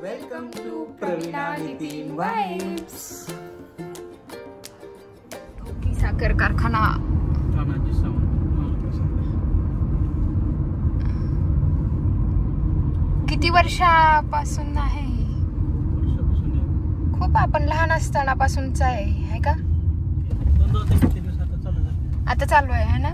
Welcome to Praveena Nitin vibes. साखर कारखाना. किती वर्षापासून आहे? खूप आपण लहान असताना पासूनच आहे का? आता चालू आहे ना?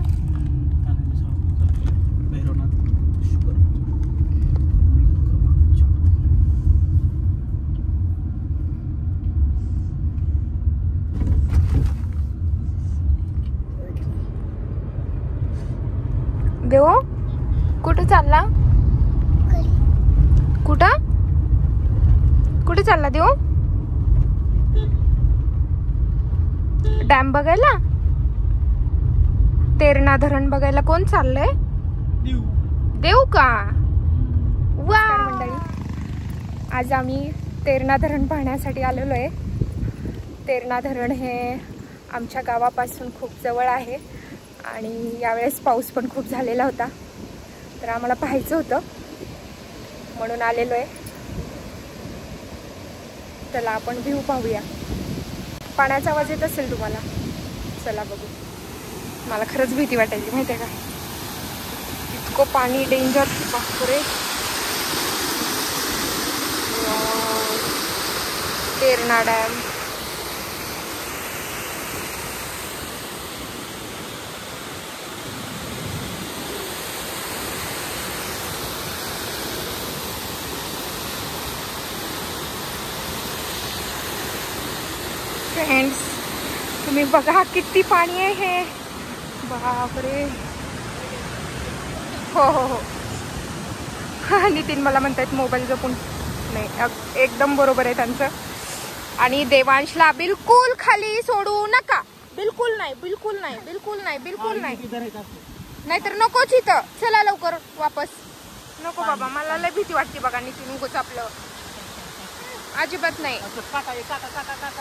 देव कुठे चालला? कुठे चालला देव? डॅम बघायला? तेरणा धरण बघायला कोण चाललंय? देव का? वा मंडळी, आज आम्ही तेरणा धरण पाहण्यासाठी आलेलो आहे. तेरणा धरण हे आमच्या गावापासून खूप जवळ आहे आणि यावेळेस पाऊस पण खूप झालेला होता, तर आम्हाला पाहायचं होतं म्हणून आलेलो आहे. चला आपण व्ह्यू पाहूया. पाण्याचा आवाज येत असेल तुम्हाला. चला बघू. मला खरंच भीती वाटायची माहिती आहे का? इतकं पाणी डेंजर. बापरे. तेरणा डॅम. फ्रेंड्स, तुम्ही बघा किती पाणी आहे हे. बापरे. हो हो हो. नितीन मला म्हणतात मोबाईल जपून. नाही, एकदम बरोबर आहे त्यांचं. आणि देवांशला बिलकुल खाली सोडू नका. बिलकुल नाही, बिलकुल नाही, बिलकुल नाही, बिलकुल नाही. नाहीतर नकोच इथं. चला लवकर वापस. नको बाबा, मला लय भीती वाटते बघा. नितीन उगच आपलं अजिबात नाही.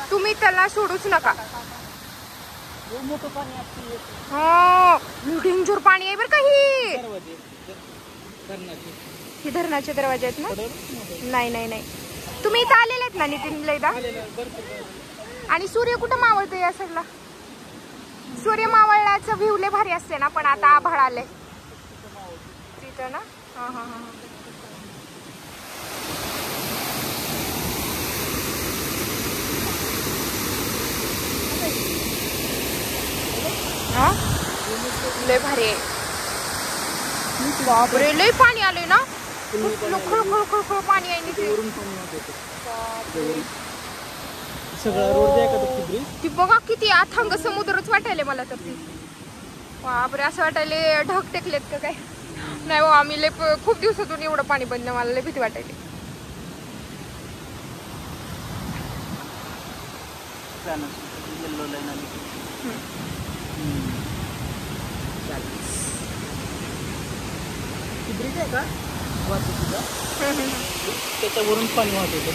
तुम्ही त्याला सोडूच नका. हो, डेंजर पाणी आहे बरं का. ही धरणाचे दरवाजे आहेत ना? नाही नाही नाही, तुम्ही इथं आलेले आहेत ना नितीन लयदा? आणि सूर्य कुठं मावळते या साईडला? सूर्य मावळल्याचं व्ह्यू लय भारी असते ना, पण आता आभाळ आले तिथं ना. हा हा हा. लय भारी आहे. बापरे, लय पाणी आले ना. खळ पाणी आहे ती बघा. किती अथांग समुद्रच वाटायले मला तर. ती बापरे, असं वाटायले ढग टेकलेत का काय. नाही हो, आम्ही लय खूप दिवसातून एवढं पाणी बंद. मला लय भीती वाटायली. का त्याच्यावरून पाणी वाहत होतं.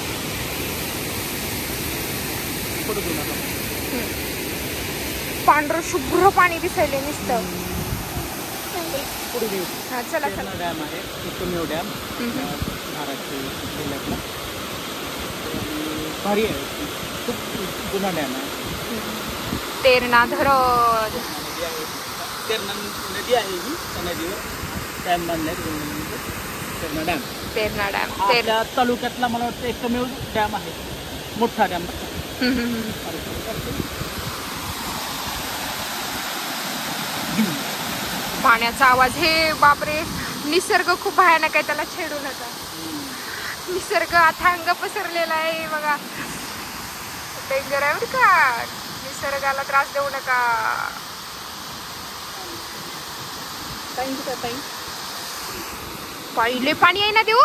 पांढरं शुभ्र पाणी दिसायले नुसतं. हा चला चला. डॅम आहे, एकमेव डॅम महाराष्ट्र जिल्ह्यातला. भारी आहे, खूप जुना डॅम आहे. तेरणा धरण. तेरणा नदी आहे ही. त्या नदीवर डॅम बांधलाय. तेरणा डॅम. तेरणा डॅम आपल्या तालुक्यातला मला वाटतं एकमेव डॅम आहे, मोठा डॅम. पाण्याचा आवाज. हे बापरे, निसर्ग खूप भयानक आहे, त्याला छेडू नका. निसर्ग अथांग पसरलेला आहे बघा. डेंजर आहे बरं का. निसर्गाला त्रास देऊ नका. पाहिले पाणी आहे ना देऊ.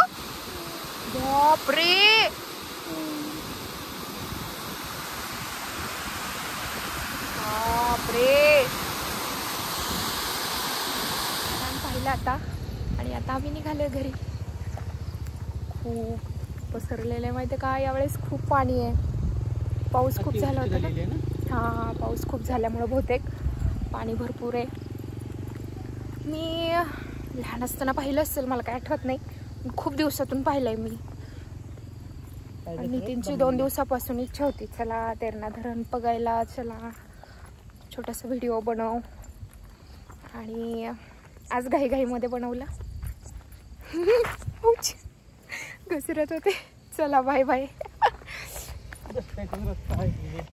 बापरे. बापरे. पाहिलं आता. आणि आता आम्ही निघाले घरी. खूप पसरलेलं माहिती का यावेळेस. खूप पाणी आहे. पाऊस खूप झाला होता ना. हा, पाऊस खूप झाल्यामुळे बहुतेक पाणी भरपूर आहे. मी लहान असताना पाहिलं असेल, मला काय आठवत नाही, खूप दिवसातून पाहिलंय मी. नितीनची 2 दिवसापासून इच्छा होती, चला तेरणा धरण बघायला, चला छोटासा व्हिडिओ बनव, आणि आज घाईघाईमध्ये बनवला. घसरत होते. चला बाय बाय.